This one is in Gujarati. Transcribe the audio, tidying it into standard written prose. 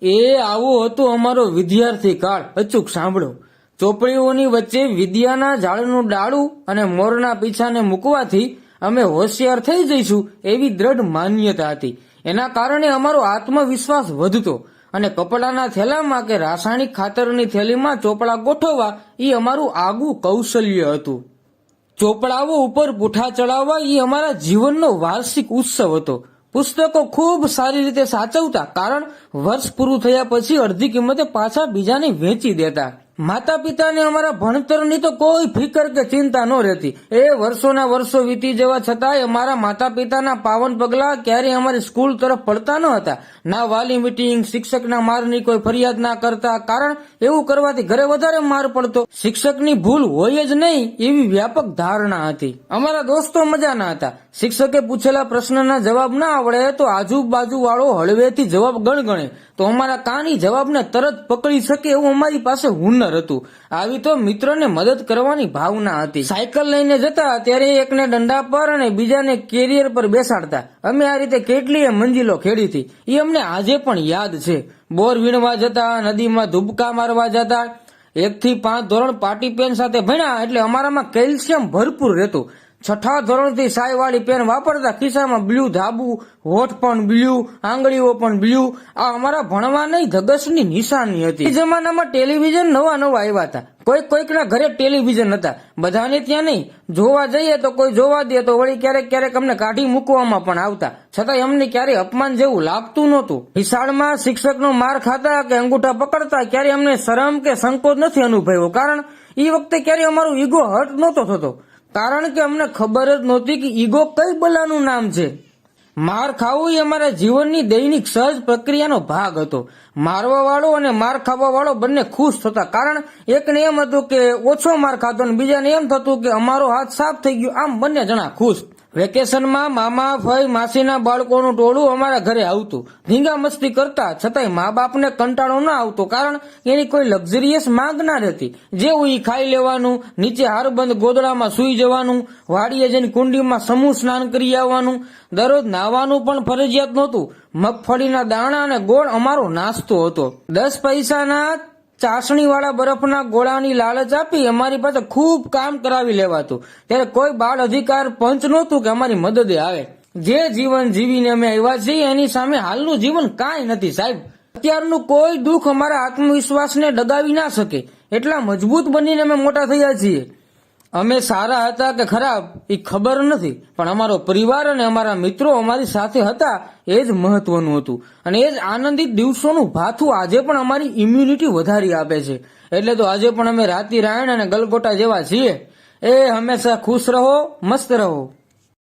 એ આવો હતો અમારો વિદ્યાર્થી કાળ. અચૂક સાંભળો. ચોપડીઓની વચ્ચે વિદ્યાના ઝાડનું ડાળું અને મોરના પીછાને મૂકવાથી અમે હોશિયાર થઈ જઈશું એવી દ્રઢ માન્યતા હતી. એના કારણે અમારો આત્મવિશ્વાસ વધતો અને કપડાના થેલામાં કે રાસાયણિક ખાતરની થેલીમાં ચોપડા ગોઠવવા એ અમારું આગવું કૌશલ્ય હતું. ચોપડાઓ ઉપર પૂઠા ચડાવવા એ અમારા જીવનનો વાર્ષિક ઉત્સવ હતો. પુસ્તકો ખૂબ સારી રીતે સાચવતા, કારણ વર્ષ પૂરું થયા પછી અડધી કિંમતે પાછા બીજાને વેચી દેતા. માતા પિતાને અમારા ભણતરની તો કોઈ ફિકર કે ચિંતા ન રહેતી. એ વર્ષોના વર્ષો વીતી જવા છતાંય અમારા માતા પિતાના પાવન પગલા ક્યારેય અમારી સ્કૂલ તરફ પડતા ન હતા. ના વાલી મીટિંગ, શિક્ષકના મારની કોઈ ફરિયાદ ના કરતા, કારણ એવું કરવાથી ઘરે વધારે માર પડતો. શિક્ષકની ભૂલ હોય જ નહીં એવી વ્યાપક ધારણા હતી. અમારા દોસ્તો મજાના હતા. શિક્ષકે પૂછેલા પ્રશ્નના જવાબ ના આવડે તો આજુબાજુ વાળો હળવેથી જવાબ ગણગણે તો અમારા કાની જવાબને તરત પકડી શકે એવું અમારી પાસે હુનર હતું. આવી તો મિત્રોને મદદ કરવાની ભાવના હતી. સાયકલ લઈને જતા ત્યારે એકને દંડા પર અને બીજાને કેરિયર પર બેસાડતા. અમે આ રીતે કેટલીય મંજિલો ખેડી હતી. એ અમને આજે પણ યાદ છે. બોર વીણવા જતા, નદીમાં ધુબકા મારવા જતા. 1 થી 5 ધોરણ પાટી પેન સાથે ભણ્યા એટલે અમારામાં કેલ્શિયમ ભરપૂર રહેતું. 6ઠા ધોરણથી સાય વાળી પેન વાપરતા. ખિસ્સામાં બ્લુ ધાબુ, હોઠ પણ બ્લુ, આંગળીઓ પણ બ્લુ. આ અમારા ભણવાની ધગશની નિશાની હતી. એ જમાનામાં ટેલિવિઝન નવા આવ્યા હતા. કોઈકના ઘરે ટેલિવિઝન હતા, બધાને ત્યાં નહીં. જોવા જઈએ તો કોઈ જોવા દે તો વળી ક્યારેક અમને કાઢી મૂકવામાં પણ આવતા. છતાંય અમને ક્યારેય અપમાન જેવું લાગતું નહોતું. નિશાળમાં શિક્ષકનો માર ખાતા કે અંગૂઠા પકડતા ક્યારેય અમને શરમ કે સંકોચ નથી અનુભવ્યો, કારણ એ વખતે ક્યારેય અમારું ઈગો હર્ટ નહોતો થતો. કારણ કે અમને ખબર જ નહોતી કે ઈગો કઈ બલાનું નામ છે. માર ખાવું એ અમારા જીવનની દૈનિક સહજ પ્રક્રિયાનો ભાગ હતો. મારવા વાળો અને માર ખાવા વાળો બંને ખુશ થતા, કારણ એકને એમ હતું કે ઓછો માર ખાતો અને બીજાને એમ થતું કે અમારો હાથ સાફ થઈ ગયો. આમ બંને જણા ખુશ. વેકેશનમાં મામા, ફઈ, માસીના બાળકોનું ટોળું અમારા ઘરે આવતું. ધીંગા મસ્તી કરતા, છતાંય મા બાપને કંટાળો ના આવતો, કારણ એની કોઈ લક્ઝરિયસ માંગ ના રહેતી. જેવું ઈ ખાઈ લેવાનું, નીચે હારબંધ ગોદડામાં સૂઈ જવાનું, વાડીએ જઈને કુંડીમાં સમૂહ સ્નાન કરી આવવાનું. દરરોજ નાવાનું પણ ફરજિયાત નહોતું. મગફળીના દાણા અને ગોળ અમારો નાસ્તો હતો. 10 પૈસાના ચાસણી વાળા બરફના ગોળાની લાલચ આપી અમારી પાસે ખૂબ કામ કરાવી લેવાતું. ત્યારે કોઈ બાળ અધિકાર પંચ નહોતું કે અમારી મદદે આવે. જે જીવન જીવીને અમે આવ્યા છીએ એની સામે હાલનું જીવન કાંઈ નથી સાહેબ. અત્યારનું કોઈ દુઃખ અમારા આત્મવિશ્વાસને ડગાવી ના શકે. એટલા મજબૂત બનીને અમે મોટા થયા છીએ. અમે સારા હતા કે ખરાબ એ ખબર નથી, પણ અમારો પરિવાર અને અમારા મિત્રો અમારી સાથે હતા એ જ મહત્વનું હતું. અને એ જ આનંદિત દિવસોનું ભાથું આજે પણ અમારી ઇમ્યુનિટી વધારી આપે છે. એટલે તો આજે પણ અમે રાતી રાયણ અને ગલગોટા જેવા છીએ. એ હંમેશા ખુશ રહો, મસ્ત રહો.